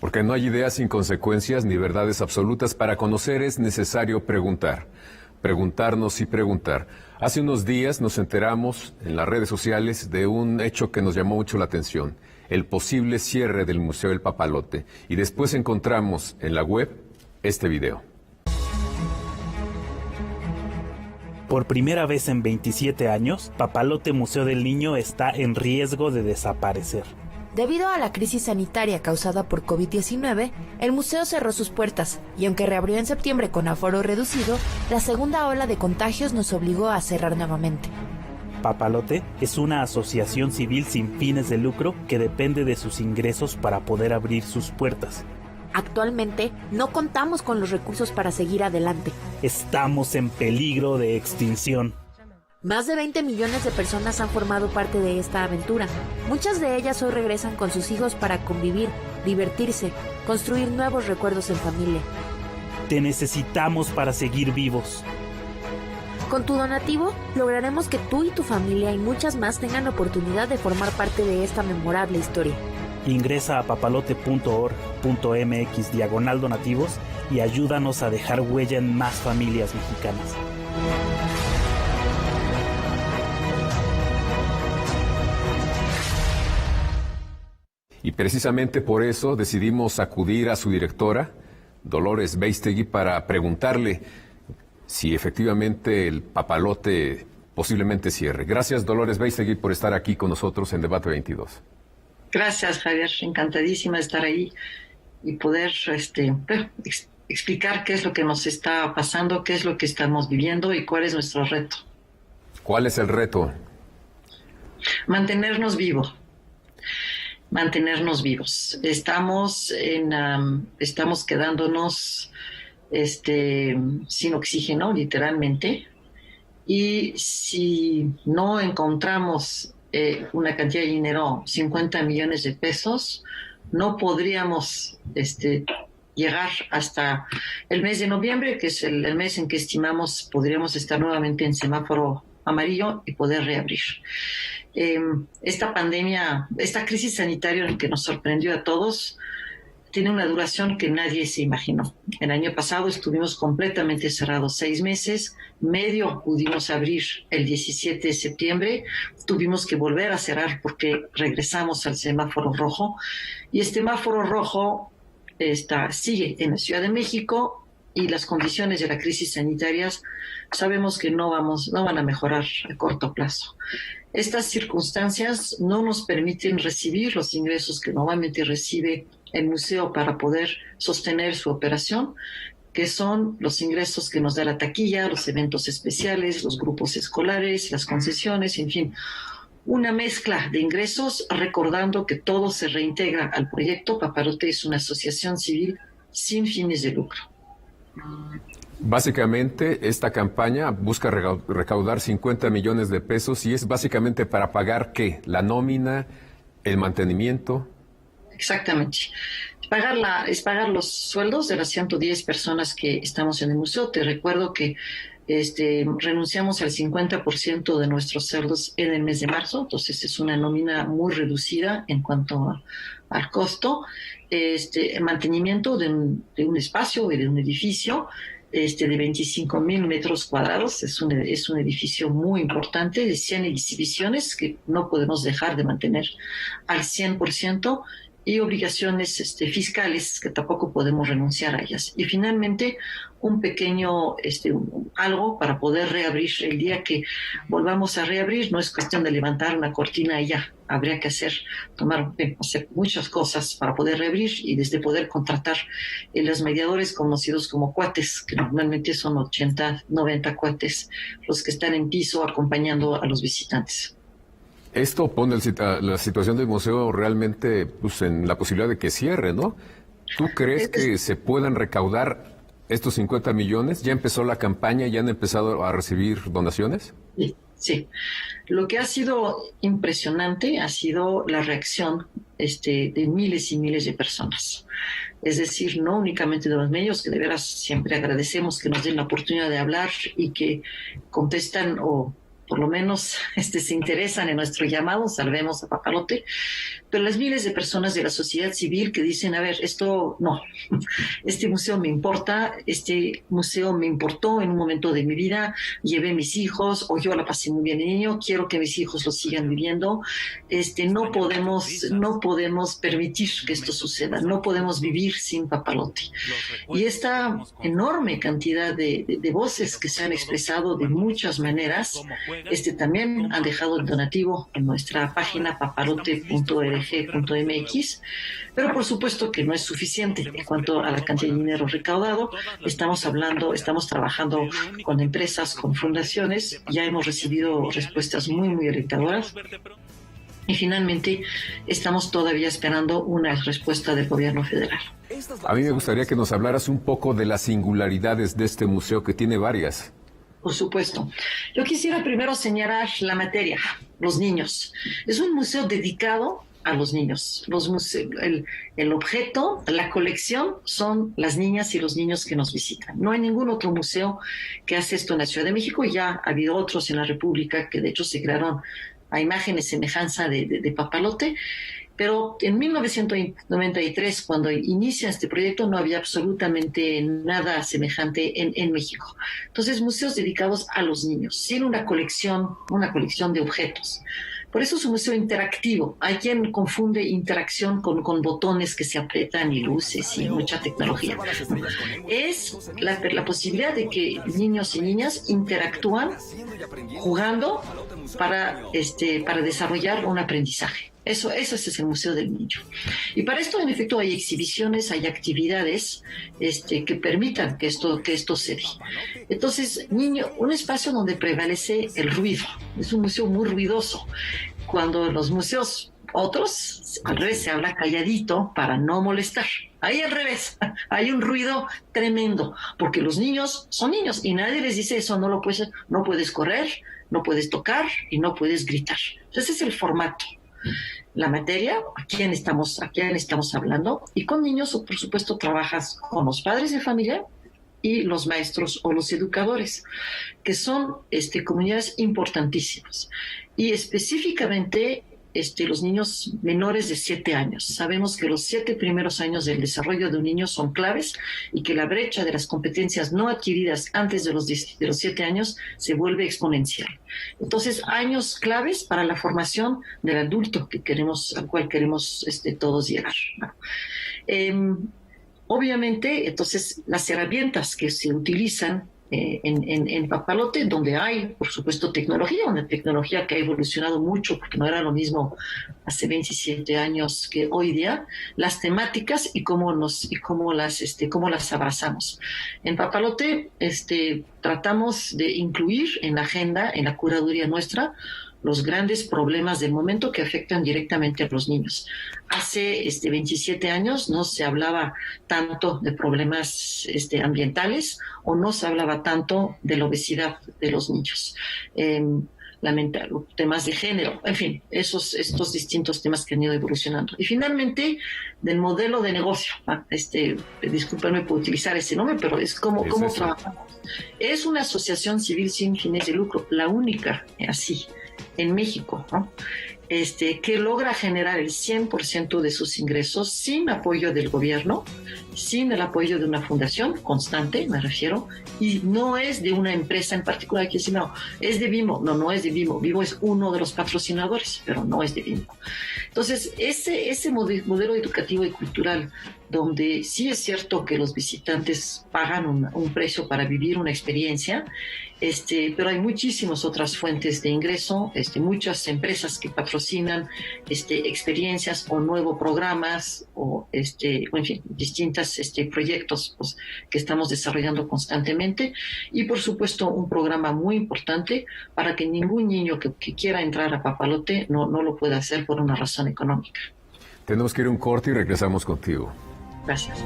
Porque no hay ideas sin consecuencias ni verdades absolutas. Para conocer es necesario preguntar. Preguntarnos y preguntar. Hace unos días nos enteramos en las redes sociales de un hecho que nos llamó mucho la atención. El posible cierre del Museo del Papalote. Y después encontramos en la web este video. Por primera vez en 27 años, Papalote Museo del Niño está en riesgo de desaparecer. Debido a la crisis sanitaria causada por COVID-19, el museo cerró sus puertas y aunque reabrió en septiembre con aforo reducido, la segunda ola de contagios nos obligó a cerrar nuevamente. Papalote es una asociación civil sin fines de lucro que depende de sus ingresos para poder abrir sus puertas. Actualmente no contamos con los recursos para seguir adelante. Estamos en peligro de extinción. Más de 20 millones de personas han formado parte de esta aventura. Muchas de ellas hoy regresan con sus hijos para convivir, divertirse, construir nuevos recuerdos en familia. Te necesitamos para seguir vivos. Con tu donativo, lograremos que tú y tu familia y muchas más tengan la oportunidad de formar parte de esta memorable historia. Ingresa a papalote.org.mx/donativos y ayúdanos a dejar huella en más familias mexicanas. Y precisamente por eso decidimos acudir a su directora, Dolores Beistegui, para preguntarle si efectivamente el Papalote posiblemente cierre. Gracias, Dolores Beistegui, por estar aquí con nosotros en Debate 22. Gracias, Javier. Encantadísima de estar ahí y poder explicar qué es lo que nos está pasando, qué es lo que estamos viviendo y cuál es nuestro reto. ¿Cuál es el reto? Mantenernos vivos. Estamos quedándonos sin oxígeno, literalmente, y si no encontramos una cantidad de dinero, 50 millones de pesos, no podríamos llegar hasta el mes de noviembre, que es el mes en que estimamos podríamos estar nuevamente en semáforo amarillo y poder reabrir. Esta pandemia, esta crisis sanitaria que nos sorprendió a todos, tiene una duración que nadie se imaginó. El año pasado estuvimos completamente cerrados 6 meses, medio pudimos abrir el 17 de septiembre, tuvimos que volver a cerrar porque regresamos al semáforo rojo, y este semáforo rojo sigue en la Ciudad de México, y las condiciones de la crisis sanitarias sabemos que no van a mejorar a corto plazo. Estas circunstancias no nos permiten recibir los ingresos que normalmente recibe el museo para poder sostener su operación, que son los ingresos que nos da la taquilla, los eventos especiales, los grupos escolares, las concesiones, en fin, una mezcla de ingresos, recordando que todo se reintegra al proyecto. Papalote es una asociación civil sin fines de lucro. Básicamente, esta campaña busca recaudar 50 millones de pesos y es básicamente para pagar, ¿qué? La nómina, el mantenimiento. Exactamente. Es pagar los sueldos de las 110 personas que estamos en el museo. Te recuerdo que renunciamos al 50% de nuestros sueldos en el mes de marzo, entonces es una nómina muy reducida en cuanto al costo. El mantenimiento de un espacio y de un edificio de 25,000 metros cuadrados, es un edificio muy importante, de 100 exhibiciones que no podemos dejar de mantener al 100%, y obligaciones fiscales que tampoco podemos renunciar a ellas. Y finalmente, un pequeño algo para poder reabrir. El día que volvamos a reabrir, no es cuestión de levantar una cortina y ya. Habría que hacer muchas cosas para poder reabrir, y desde poder contratar los mediadores conocidos como cuates, que normalmente son 80, 90 cuates los que están en piso acompañando a los visitantes. Esto pone la situación del museo realmente en la posibilidad de que cierre, ¿no? ¿Tú crees que se puedan recaudar estos 50 millones? ¿Ya empezó la campaña? ¿Ya han empezado a recibir donaciones? Sí. Lo que ha sido impresionante ha sido la reacción de miles y miles de personas. Es decir, no únicamente de los medios, que de veras siempre agradecemos que nos den la oportunidad de hablar y que contestan o por lo menos se interesan en nuestro llamado, salvemos a Papalote, pero las miles de personas de la sociedad civil que dicen, a ver, esto no, este museo me importa, este museo me importó en un momento de mi vida, llevé a mis hijos, o yo la pasé muy bien de niño, quiero que mis hijos lo sigan viviendo. No podemos permitir que esto suceda, no podemos vivir sin Papalote. Y esta enorme cantidad de voces que se han expresado de muchas maneras, también han dejado el donativo en nuestra página papalote.org.mx, pero por supuesto que no es suficiente en cuanto a la cantidad de dinero recaudado. Estamos trabajando con empresas, con fundaciones, ya hemos recibido respuestas muy, muy alentadoras. Y finalmente estamos todavía esperando una respuesta del gobierno federal. A mí me gustaría que nos hablaras un poco de las singularidades de este museo, que tiene varias. Por supuesto. Yo quisiera primero señalar la materia, los niños. Es un museo dedicado a los niños. El objeto, la colección, son las niñas y los niños que nos visitan. No hay ningún otro museo que hace esto en la Ciudad de México. Ya ha habido otros en la República que de hecho se crearon a imagen y semejanza de Papalote, pero en 1993, cuando inicia este proyecto, no había absolutamente nada semejante en México. Entonces, museos dedicados a los niños, sin una colección de objetos. Por eso es un museo interactivo. Hay quien confunde interacción con botones que se aprietan y luces y mucha tecnología. Es la posibilidad de que niños y niñas interactúan jugando para desarrollar un aprendizaje. Eso es el Museo del Niño. Y para esto, en efecto, hay exhibiciones, hay actividades que permitan que esto se dé. Entonces, un espacio donde prevalece el ruido. Es un museo muy ruidoso. Cuando en los museos otros, al revés, se habla calladito para no molestar. Ahí al revés, hay un ruido tremendo, porque los niños son niños y nadie les dice eso, no puedes correr, no puedes tocar y no puedes gritar. Ese es el formato. La materia, ¿a quién estamos hablando? Y con niños, por supuesto, trabajas con los padres de familia y los maestros o los educadores, que son comunidades importantísimas. Y específicamente los niños menores de 7 años. Sabemos que los 7 primeros años del desarrollo de un niño son claves y que la brecha de las competencias no adquiridas antes de los 7 años se vuelve exponencial. Entonces, años claves para la formación del adulto al cual queremos todos llegar, ¿no? Obviamente, entonces, las herramientas que se utilizan en Papalote, donde hay, por supuesto, una tecnología que ha evolucionado mucho, porque no era lo mismo hace 27 años que hoy día, las temáticas y cómo las abrazamos. En Papalote tratamos de incluir en la agenda, en la curaduría nuestra, los grandes problemas del momento que afectan directamente a los niños. Hace 27 años no se hablaba tanto de problemas ambientales o no se hablaba tanto de la obesidad de los niños. Temas de género, en fin, estos distintos temas que han ido evolucionando. Y finalmente, del modelo de negocio, discúlpenme por utilizar ese nombre, pero es cómo trabajamos. Es una asociación civil sin fines de lucro, la única así en México, ¿no? Que logra generar el 100% de sus ingresos sin apoyo del gobierno, sin el apoyo de una fundación constante, me refiero, y no es de una empresa en particular que dice, no, es de Bimbo. No es de Bimbo. Bimbo es uno de los patrocinadores, pero no es de Bimbo. Entonces, ese modelo educativo y cultural, donde sí es cierto que los visitantes pagan un precio para vivir una experiencia, pero hay muchísimas otras fuentes de ingreso, muchas empresas que patrocinan experiencias o nuevos programas o en fin, distintos proyectos pues, que estamos desarrollando constantemente, y por supuesto un programa muy importante para que ningún niño que quiera entrar a Papalote no lo pueda hacer por una razón económica. Tenemos que ir a un corte y regresamos contigo. Gracias.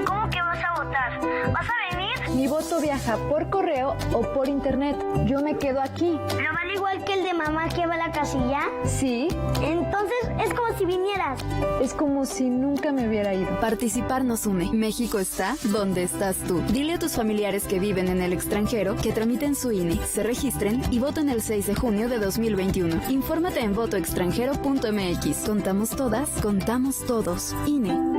¿Cómo que vas a votar? ¿Vas a venir? Mi voto viaja por correo o por internet. Yo me quedo aquí. ¿Pero vale igual que el de mamá que va a la casilla? Sí. Entonces es como si vinieras. Es como si nunca me hubiera ido. Participar nos une. México está donde estás tú. Dile a tus familiares que viven en el extranjero que tramiten su INE, se registren y voten el 6 de junio de 2021. Infórmate en votoextranjero.mx. Contamos todas, contamos todos. INE.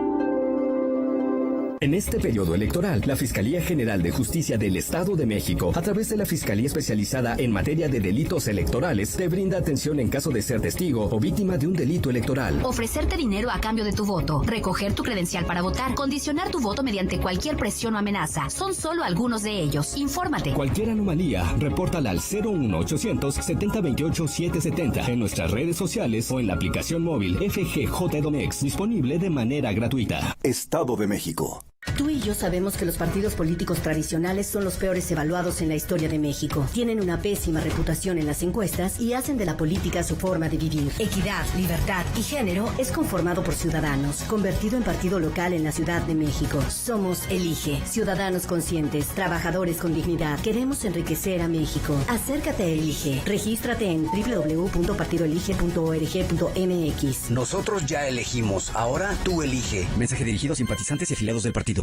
En este periodo electoral, la Fiscalía General de Justicia del Estado de México, a través de la Fiscalía Especializada en Materia de Delitos Electorales, te brinda atención en caso de ser testigo o víctima de un delito electoral. Ofrecerte dinero a cambio de tu voto, recoger tu credencial para votar, condicionar tu voto mediante cualquier presión o amenaza. Son solo algunos de ellos. Infórmate. Cualquier anomalía, repórtala al 01800 7028 770 en nuestras redes sociales o en la aplicación móvil FGJ-Domex, disponible de manera gratuita. Estado de México. Tú y yo sabemos que los partidos políticos tradicionales son los peores evaluados en la historia de México. Tienen una pésima reputación en las encuestas y hacen de la política su forma de vivir. Equidad, Libertad y Género es conformado por Ciudadanos, convertido en partido local en la Ciudad de México. Somos Elige, ciudadanos conscientes, trabajadores con dignidad. Queremos enriquecer a México. Acércate a Elige. Regístrate en www.partidoelige.org.mx. Nosotros ya elegimos, ahora tú elige. Mensaje dirigido a simpatizantes y afiliados del partido. Te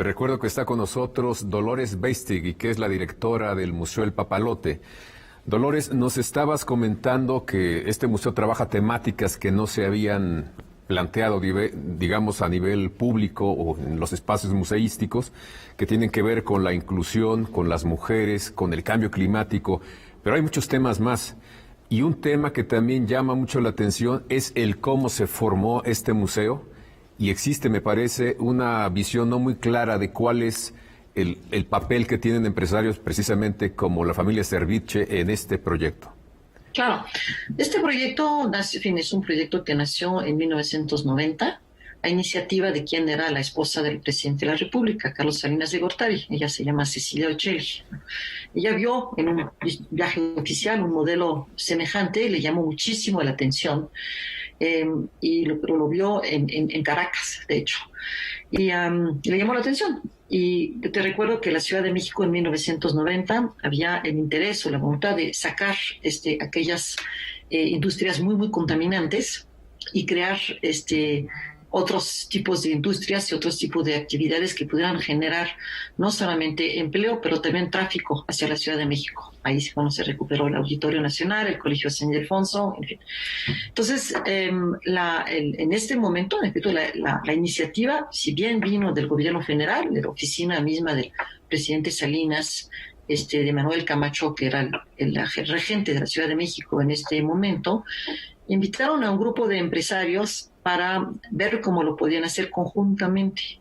recuerdo que está con nosotros Dolores Beistig, que es la directora del Museo El Papalote. Dolores, nos estabas comentando que este museo trabaja temáticas que no se habían planteado, digamos, a nivel público o en los espacios museísticos, que tienen que ver con la inclusión, con las mujeres, con el cambio climático, pero hay muchos temas más. Y un tema que también llama mucho la atención es el cómo se formó este museo, y existe, me parece, una visión no muy clara de cuál es el papel que tienen empresarios precisamente como la familia Servitje en este proyecto. Claro, este proyecto es un proyecto que nació en 1990 a iniciativa de quien era la esposa del presidente de la República, Carlos Salinas de Gortari. Ella se llama Cecilia Ocelli. Ella vio en un viaje oficial un modelo semejante, le llamó muchísimo la atención, pero lo vio en Caracas, de hecho, y le llamó la atención. Y te recuerdo que la Ciudad de México en 1990 había el interés o la voluntad de sacar aquellas industrias muy, muy contaminantes y crear otros tipos de industrias y otros tipos de actividades que pudieran generar no solamente empleo, pero también tráfico hacia la Ciudad de México. Ahí cuando se recuperó el Auditorio Nacional, el Colegio San Ildefonso, en fin. Entonces, en este momento, la iniciativa, si bien vino del gobierno federal, de la oficina misma del presidente Salinas, de Manuel Camacho, que era el regente de la Ciudad de México en este momento, invitaron a un grupo de empresarios para ver cómo lo podían hacer conjuntamente.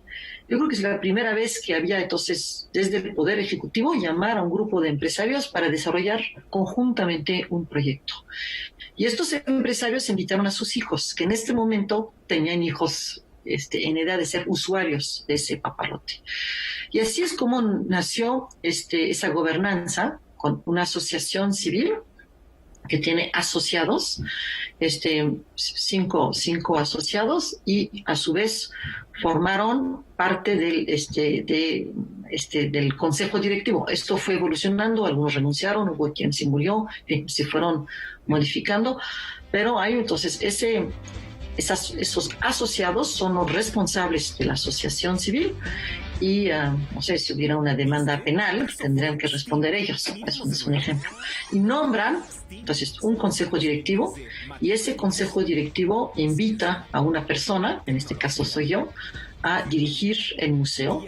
Yo creo que es la primera vez que había entonces desde el Poder Ejecutivo llamar a un grupo de empresarios para desarrollar conjuntamente un proyecto. Y estos empresarios invitaron a sus hijos, que en este momento tenían hijos en edad de ser usuarios de ese papalote. Y así es como nació esa gobernanza con una asociación civil que tiene asociados, 5 asociados, y a su vez formaron parte del consejo directivo. Esto fue evolucionando, algunos renunciaron, hubo quien se murió, se fueron modificando, pero hay entonces esos asociados son los responsables de la asociación civil y no sé, si hubiera una demanda penal tendrían que responder ellos. Eso es un ejemplo. Y nombran entonces un consejo directivo, y ese consejo directivo invita a una persona, en este caso soy yo, a dirigir el museo.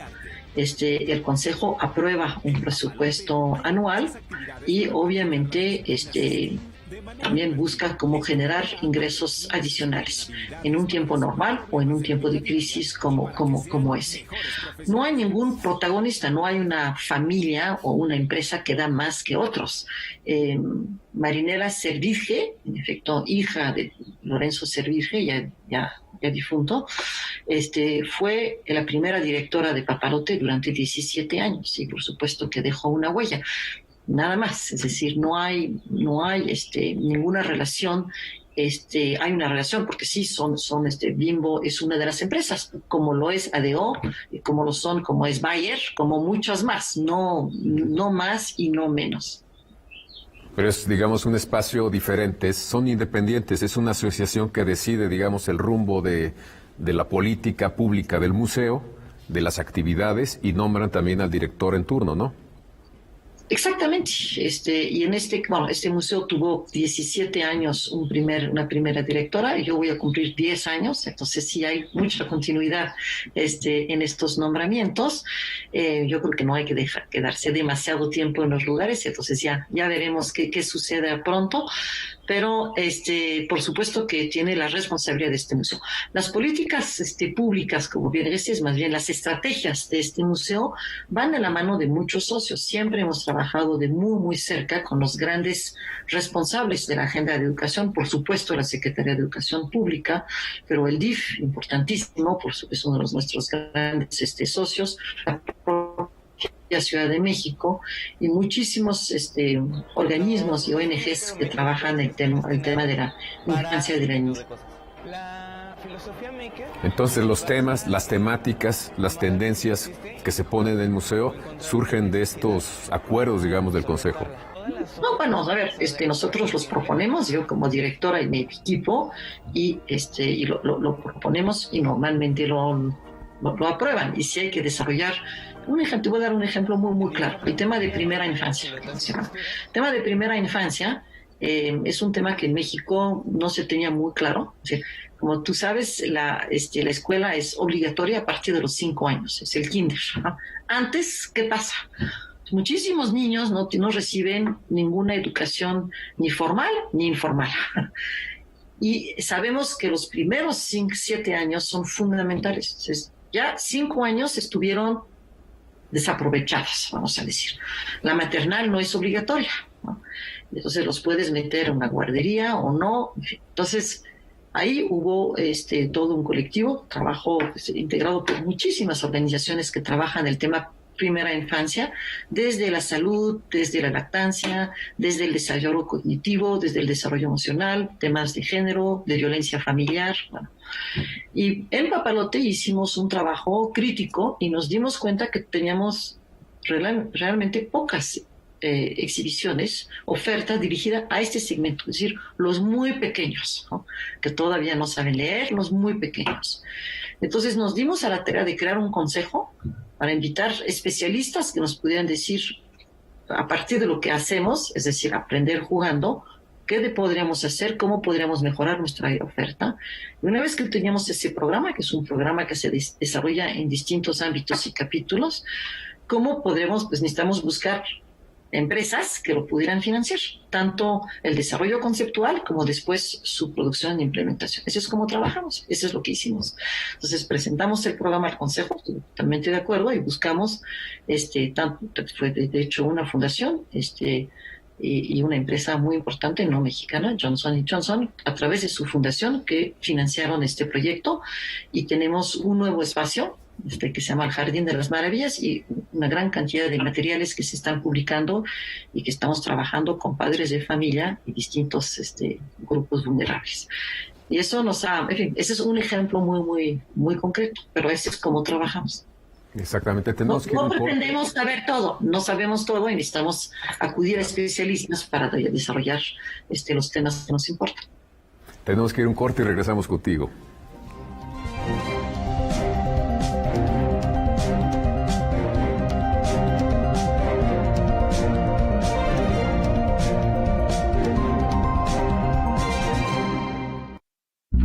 El consejo aprueba un presupuesto anual y obviamente también busca cómo generar ingresos adicionales en un tiempo normal o en un tiempo de crisis como ese. No hay ningún protagonista, no hay una familia o una empresa que da más que otros. Marinela Servitje, en efecto hija de Lorenzo Servitje, ya ya difunto, fue la primera directora de Papalote durante 17 años y por supuesto que dejó una huella. Nada más, es decir, no hay ninguna relación. Hay una relación porque sí, Bimbo es una de las empresas, como lo es ADO, como es Bayer, como muchas más, no más y no menos. Pero es, digamos, un espacio diferente, son independientes, es una asociación que decide, digamos, el rumbo de la política pública del museo, de las actividades, y nombran también al director en turno, ¿no? Exactamente, y en este museo tuvo 17 años una primera directora, y yo voy a cumplir 10 años, entonces sí hay mucha continuidad en estos nombramientos. Yo creo que no hay que quedarse demasiado tiempo en los lugares, entonces ya veremos qué sucede pronto, pero por supuesto que tiene la responsabilidad de este museo. Las políticas públicas, como bien dices, más bien las estrategias de este museo van de la mano de muchos socios. Siempre hemos trabajado de muy, muy cerca con los grandes responsables de la agenda de educación, por supuesto la Secretaría de Educación Pública, pero el DIF, importantísimo, por supuesto, es uno de nuestros grandes socios, la Ciudad de México y muchísimos organismos y ONGs que trabajan el tema de la infancia y de la niñez. Entonces los temas, las temáticas, las tendencias que se ponen en el museo surgen de estos acuerdos, digamos, del Consejo. No, bueno, a ver, nosotros los proponemos, yo como directora y mi equipo, y lo proponemos y normalmente lo aprueban. Y si hay que desarrollar un ejemplo, voy a dar un ejemplo muy, muy claro. El tema de primera infancia. El tema de primera infancia es un tema que en México no se tenía muy claro. O sea, como tú sabes, la escuela es obligatoria a partir de los 5 años, es el kinder, ¿no? Antes, ¿qué pasa? Muchísimos niños no reciben ninguna educación ni formal ni informal. Y sabemos que los primeros 7 años son fundamentales. Entonces, ya 5 años estuvieron desaprovechados, vamos a decir. La maternal no es obligatoria, ¿no? Entonces los puedes meter en una guardería o no. Entonces, ahí hubo todo un colectivo, trabajo integrado por muchísimas organizaciones que trabajan el tema primera infancia, desde la salud, desde la lactancia, desde el desarrollo cognitivo, desde el desarrollo emocional, temas de género, de violencia familiar. Bueno. Y en Papalote hicimos un trabajo crítico y nos dimos cuenta que teníamos realmente pocas exhibiciones, oferta dirigida a este segmento, es decir, los muy pequeños, ¿no? Que todavía no saben leer, los muy pequeños. Entonces nos dimos a la tarea de crear un consejo para invitar especialistas que nos pudieran decir, a partir de lo que hacemos, es decir, aprender jugando, qué podríamos hacer, cómo podríamos mejorar nuestra oferta. Y una vez que teníamos ese programa, que es un programa que se desarrolla en distintos ámbitos y capítulos, cómo podremos, pues necesitamos buscar empresas que lo pudieran financiar, tanto el desarrollo conceptual como después su producción e implementación. Eso es como trabajamos, eso es lo que hicimos. Entonces presentamos el programa al Consejo, estoy totalmente de acuerdo, y buscamos, fue de hecho una fundación, y una empresa muy importante, no mexicana, Johnson & Johnson, a través de su fundación que financiaron este proyecto, y tenemos un nuevo espacio que se llama el Jardín de las Maravillas, y una gran cantidad de materiales que se están publicando y que estamos trabajando con padres de familia y distintos grupos vulnerables. Y eso en fin, ese es un ejemplo muy, muy, muy concreto, pero ese es como trabajamos. Exactamente. No pretendemos saber todo, no sabemos todo y necesitamos acudir a especialistas para desarrollar los temas que nos importan. Tenemos que ir a un corte y regresamos contigo.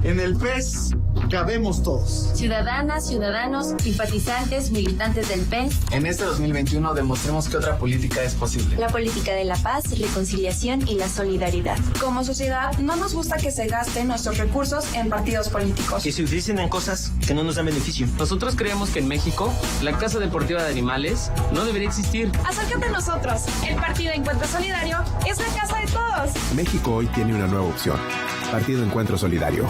En el PES cabemos todos. Ciudadanas, ciudadanos, simpatizantes, militantes del PES. En este 2021 demostremos que otra política es posible. La política de la paz, reconciliación y la solidaridad. Como sociedad, no nos gusta que se gasten nuestros recursos en partidos políticos. Que se utilicen en cosas que no nos dan beneficio. Nosotros creemos que en México, la Casa Deportiva de Animales no debería existir. Acércate a nosotros. El Partido Encuentro Solidario es la casa de todos. México hoy tiene una nueva opción. Partido Encuentro Solidario.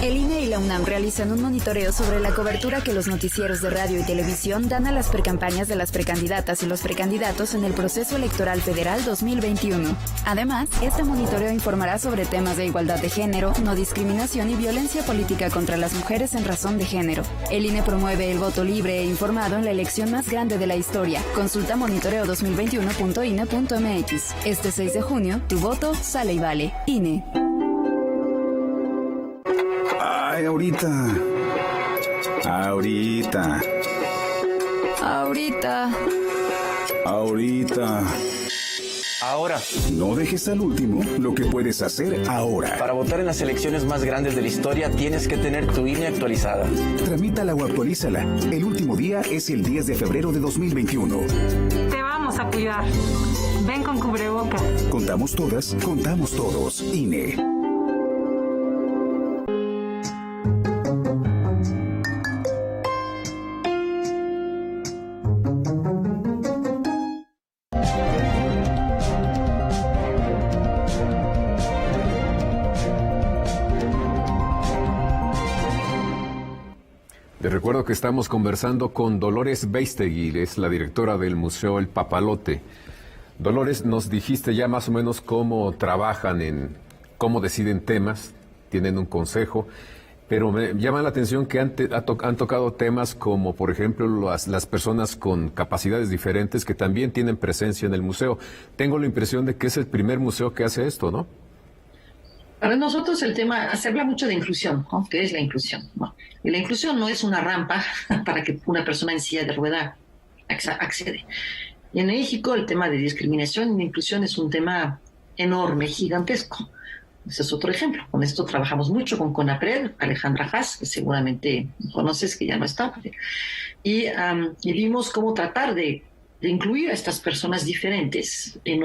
El INE y la UNAM realizan un monitoreo sobre la cobertura que los noticieros de radio y televisión dan a las precampañas de las precandidatas y los precandidatos en el proceso electoral federal 2021. Además, este monitoreo informará sobre temas de igualdad de género, no discriminación y violencia política contra las mujeres en razón de género. El INE promueve el voto libre e informado en la elección más grande de la historia. Consulta monitoreo2021.ine.mx. Este 6 de junio, tu voto sale y vale. INE. Ay, ahorita. Ahora. No dejes al último lo que puedes hacer ahora. Para votar en las elecciones más grandes de la historia tienes que tener tu INE actualizada. Tramítala o actualízala. El último día es el 10 de febrero de 2021. Te vamos a cuidar. Ven con cubrebocas. Contamos todas, contamos todos. INE. Les recuerdo que estamos conversando con Dolores Beistegui, es la directora del Museo El Papalote. Dolores, nos dijiste ya más o menos cómo trabajan, cómo deciden temas, tienen un consejo, pero me llama la atención que han tocado temas como, por ejemplo, las personas con capacidades diferentes que también tienen presencia en el museo. Tengo la impresión de que es el primer museo que hace esto, ¿no? Para nosotros el tema, se habla mucho de inclusión, ¿no? ¿Qué es la inclusión? ¿No? Y la inclusión no es una rampa para que una persona en silla de rueda accede. Y en México el tema de discriminación y inclusión es un tema enorme, gigantesco. Ese es otro ejemplo. Con esto trabajamos mucho con CONAPRED, Alejandra Haas, que seguramente conoces, que ya no está. Y vimos cómo tratar de incluir a estas personas diferentes en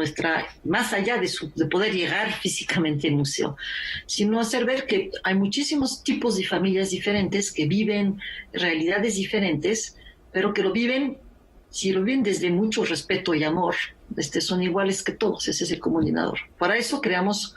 más allá de poder llegar físicamente al museo, sino hacer ver que hay muchísimos tipos de familias diferentes que viven realidades diferentes, pero que si lo viven desde mucho respeto y amor, son iguales que todos. Ese es el comunicador. Para eso creamos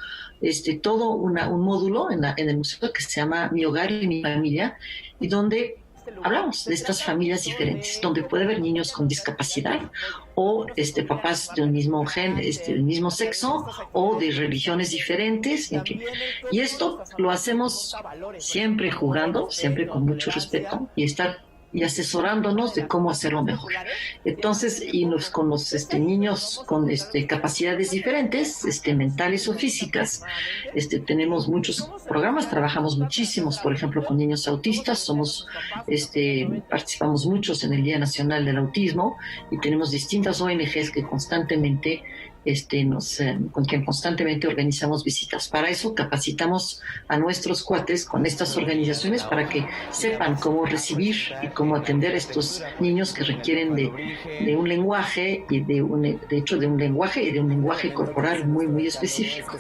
todo un módulo en el museo que se llama Mi Hogar y Mi Familia, y donde hablamos de estas familias diferentes, donde puede haber niños con discapacidad o papás de un mismo del mismo sexo o de religiones diferentes, en fin. Y esto lo hacemos siempre jugando, siempre con mucho respeto y asesorándonos de cómo hacerlo mejor. Entonces, con los niños con capacidades diferentes, mentales o físicas, tenemos muchos programas, trabajamos muchísimos, por ejemplo, con niños autistas, participamos muchos en el Día Nacional del Autismo y tenemos distintas ONGs que constantemente con quien constantemente organizamos visitas. Para eso capacitamos a nuestros cuates con estas organizaciones para que sepan cómo recibir y cómo atender a estos niños que requieren de un lenguaje y de un lenguaje corporal muy, muy específico.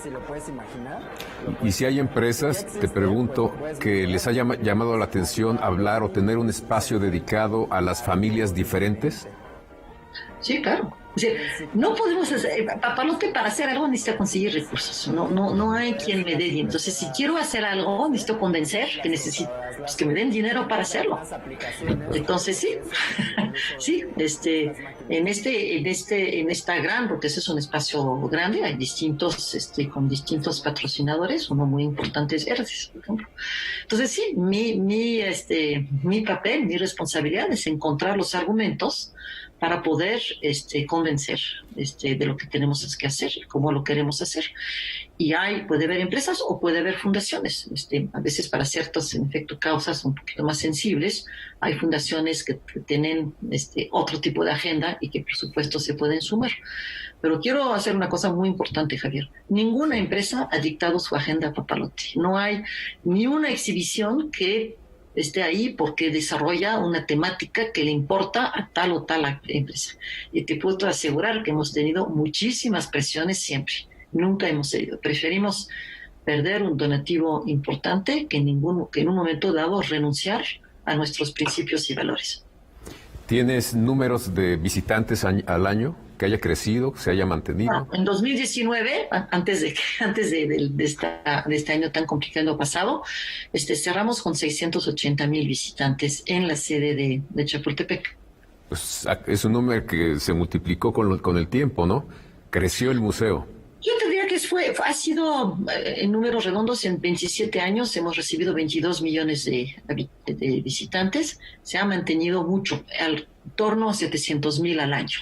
Y si hay empresas, te pregunto, que les haya llamado la atención hablar o tener un espacio dedicado a las familias diferentes. Sí, claro. O sea, no podemos hacer, Papalote para hacer algo necesita conseguir recursos, no hay quien me dé. Entonces, si quiero hacer algo, necesito convencer que necesito que me den dinero para hacerlo. Entonces, sí, en esta gran, porque ese es un espacio grande, hay con distintos patrocinadores, uno muy importante es Verdes, por ejemplo. Entonces, sí, mi papel, mi responsabilidad es encontrar los argumentos para poder convencer de lo que tenemos que hacer, cómo lo queremos hacer. Y puede haber empresas o puede haber fundaciones. A veces para ciertas, en efecto, causas un poquito más sensibles, hay fundaciones que tienen otro tipo de agenda y que, por supuesto, se pueden sumar. Pero quiero hacer una cosa muy importante, Javier. Ninguna empresa ha dictado su agenda a Papalote. No hay ni una exhibición que esté ahí porque desarrolla una temática que le importa a tal o tal empresa. Y te puedo asegurar que hemos tenido muchísimas presiones siempre. Nunca hemos cedido. Preferimos perder un donativo importante que en un momento dado renunciar a nuestros principios y valores. ¿Tienes números de visitantes al año que haya crecido, que se haya mantenido? Bueno, en 2019, antes de este año tan complicado pasado, cerramos con 680,000 visitantes en la sede de Chapultepec. Pues es un número que se multiplicó con el tiempo, ¿no? Creció el museo. Yo te diría que ha sido, en números redondos, en 27 años hemos recibido 22 millones de visitantes. Se ha mantenido mucho, al torno a 700,000 al año.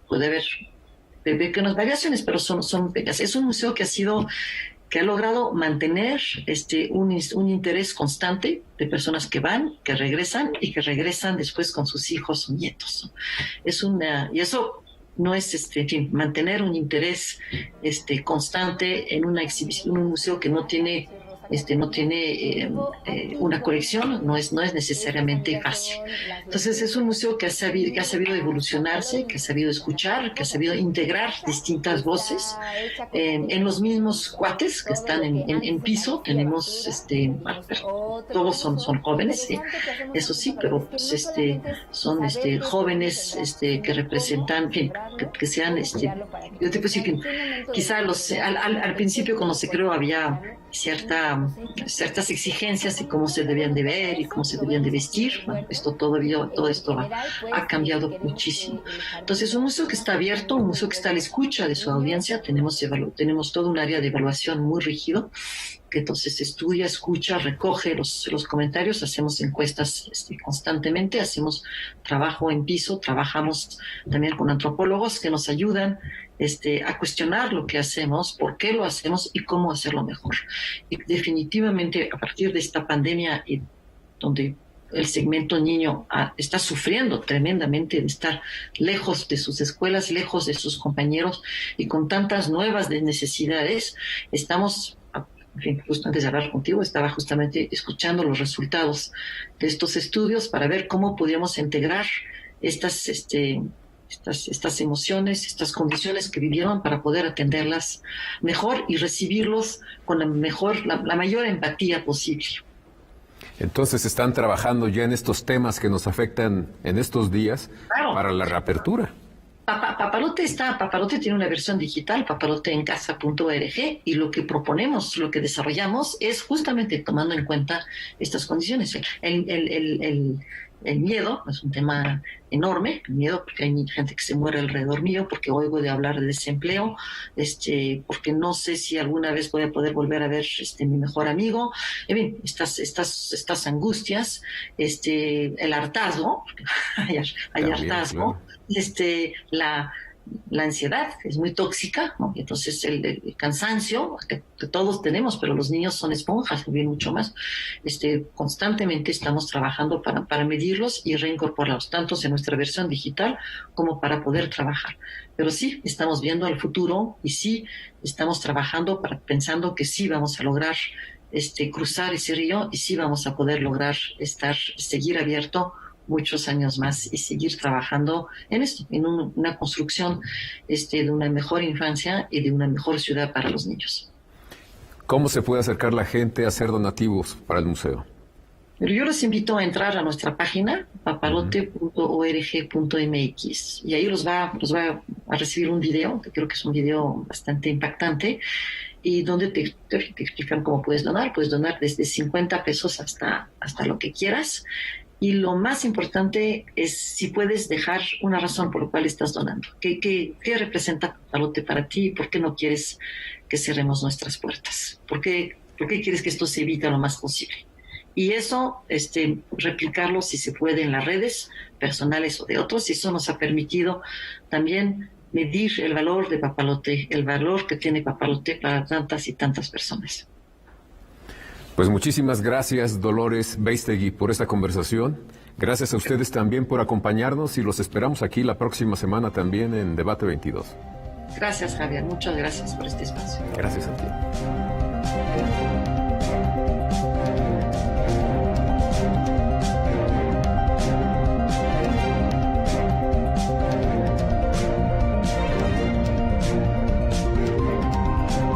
Puede haber pequeñas variaciones, pero son pequeñas. Es un museo que ha logrado mantener un interés constante de personas que van, que regresan y que regresan después con sus hijos o nietos. Y eso no es mantener un interés constante en una exhibición, en un museo que no tiene una colección, no es necesariamente fácil. Entonces es un museo que ha sabido evolucionarse, que ha sabido escuchar, que ha sabido integrar distintas voces. En los mismos cuates que están en piso tenemos, todos son jóvenes, ¿sí? Eso sí, pero pues, son jóvenes que representan, que sean, yo te puedo decir que quizá al principio cuando se creó había ciertas exigencias de cómo se debían de ver y cómo se debían de vestir. Bueno, todo esto ha cambiado muchísimo. Entonces es un museo que está abierto, un museo que está a la escucha de su audiencia. Tenemos todo un área de evaluación muy rígido, que entonces estudia, escucha, recoge los comentarios, hacemos encuestas constantemente, hacemos trabajo en piso, trabajamos también con antropólogos que nos ayudan a cuestionar lo que hacemos, por qué lo hacemos y cómo hacerlo mejor. Y definitivamente a partir de esta pandemia, donde el segmento niño está sufriendo tremendamente de estar lejos de sus escuelas, lejos de sus compañeros y con tantas nuevas necesidades, estamos... En fin, justo antes de hablar contigo, estaba justamente escuchando los resultados de estos estudios para ver cómo podíamos integrar estas emociones, estas condiciones que vivieron para poder atenderlas mejor y recibirlos con la mayor empatía posible. Entonces están trabajando ya en estos temas que nos afectan en estos días, claro, para la reapertura. Papalote tiene una versión digital, papaloteencasa.org, y lo que proponemos, lo que desarrollamos es justamente tomando en cuenta estas condiciones. El miedo es un tema enorme, el miedo porque hay gente que se muere alrededor mío, porque oigo de hablar de desempleo, porque no sé si alguna vez voy a poder volver a ver mi mejor amigo, en fin, estas angustias, el hartazgo, hay hartazgo, claro. La ansiedad es muy tóxica, ¿no? Entonces el cansancio que todos tenemos, pero los niños son esponjas, viven mucho más. Constantemente estamos trabajando para medirlos y reincorporarlos, tanto en nuestra versión digital como para poder trabajar. Pero sí, estamos viendo al futuro y sí, estamos trabajando pensando que sí vamos a lograr cruzar ese río y sí vamos a poder lograr seguir abierto muchos años más y seguir trabajando en esto, en una construcción de una mejor infancia y de una mejor ciudad para los niños. ¿Cómo se puede acercar la gente a hacer donativos para el museo? Pero yo los invito a entrar a nuestra página papalote.org.mx y ahí los va a recibir un video, que creo que es un video bastante impactante, y donde te explican cómo puedes donar. Puedes donar desde 50 pesos hasta lo que quieras. Y lo más importante es si puedes dejar una razón por la cual estás donando. ¿Qué representa Papalote para ti? ¿Por qué no quieres que cerremos nuestras puertas? ¿Por qué quieres que esto se evite lo más posible? Y eso, replicarlo si se puede en las redes personales o de otros. Y eso nos ha permitido también medir el valor de Papalote, el valor que tiene Papalote para tantas y tantas personas. Pues muchísimas gracias, Dolores Beistegui, por esta conversación. Gracias a ustedes también por acompañarnos y los esperamos aquí la próxima semana también en Debate 22. Gracias, Javier. Muchas gracias por este espacio. Gracias a ti.